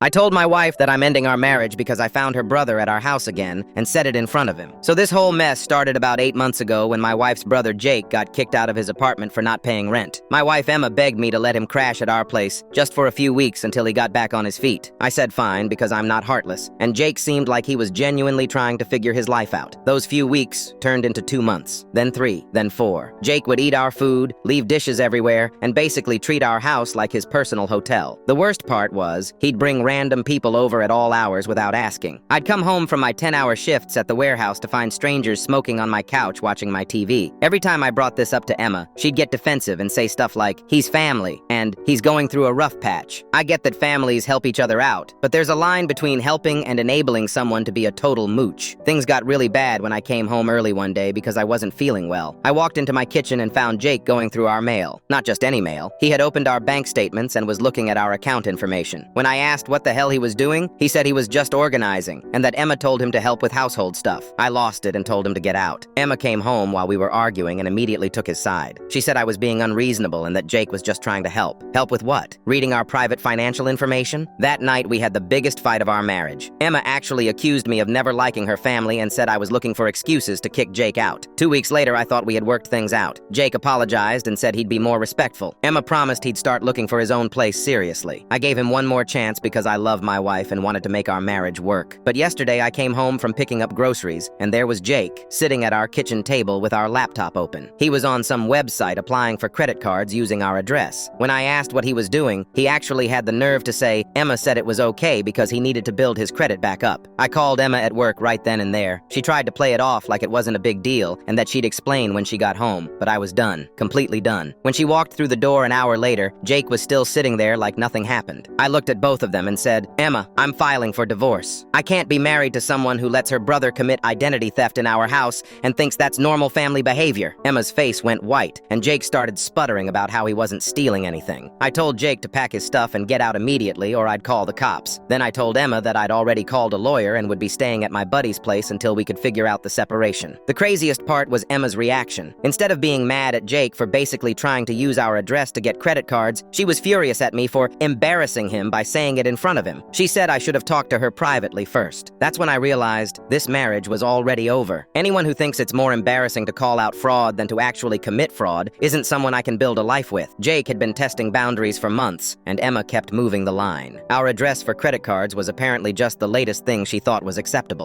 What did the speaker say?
I told my wife that I'm ending our marriage because I found her brother at our house again and said it in front of him. So this whole mess started about 8 months ago when my wife's brother Jake got kicked out of his apartment for not paying rent. My wife Emma begged me to let him crash at our place just for a few weeks until he got back on his feet. I said fine because I'm not heartless, and Jake seemed like he was genuinely trying to figure his life out. Those few weeks turned into 2 months, then 3, then 4. Jake would eat our food, leave dishes everywhere, and basically treat our house like his personal hotel. The worst part was, he'd bring random people over at all hours without asking. I'd come home from my 10-hour shifts at the warehouse to find strangers smoking on my couch watching my TV. Every time I brought this up to Emma, she'd get defensive and say stuff like, "He's family," and "He's going through a rough patch." I get that families help each other out, but there's a line between helping and enabling someone to be a total mooch. Things got really bad when I came home early one day because I wasn't feeling well. I walked into my kitchen and found Jake going through our mail. Not just any mail. He had opened our bank statements and was looking at our account information. When I asked what the hell he was doing, he said he was just organizing, and that Emma told him to help with household stuff. I lost it and told him to get out. Emma came home while we were arguing and immediately took his side. She said I was being unreasonable and that Jake was just trying to help. Help with what? Reading our private financial information? That night we had the biggest fight of our marriage. Emma actually accused me of never liking her family and said I was looking for excuses to kick Jake out. 2 weeks later, I thought we had worked things out. Jake apologized and said he'd be more respectful. Emma promised he'd start looking for his own place seriously. I gave him one more chance because I love my wife and wanted to make our marriage work. But yesterday I came home from picking up groceries, and there was Jake, sitting at our kitchen table with our laptop open. He was on some website applying for credit cards using our address. When I asked what he was doing, he actually had the nerve to say Emma said it was okay because he needed to build his credit back up. I called Emma at work right then and there. She tried to play it off like it wasn't a big deal and that she'd explain when she got home, but I was done. Completely done. When she walked through the door an hour later, Jake was still sitting there like nothing happened. I looked at both of them and said, "Emma, I'm filing for divorce. I can't be married to someone who lets her brother commit identity theft in our house and thinks that's normal family behavior." Emma's face went white, and Jake started sputtering about how he wasn't stealing anything. I told Jake to pack his stuff and get out immediately or I'd call the cops. Then I told Emma that I'd already called a lawyer and would be staying at my buddy's place until we could figure out the separation. The craziest part was Emma's reaction. Instead of being mad at Jake for basically trying to use our address to get credit cards, she was furious at me for embarrassing him by saying it in front of him. She said I should have talked to her privately first. That's when I realized this marriage was already over. Anyone who thinks it's more embarrassing to call out fraud than to actually commit fraud isn't someone I can build a life with. Jake had been testing boundaries for months, and Emma kept moving the line. Our address for credit cards was apparently just the latest thing she thought was acceptable.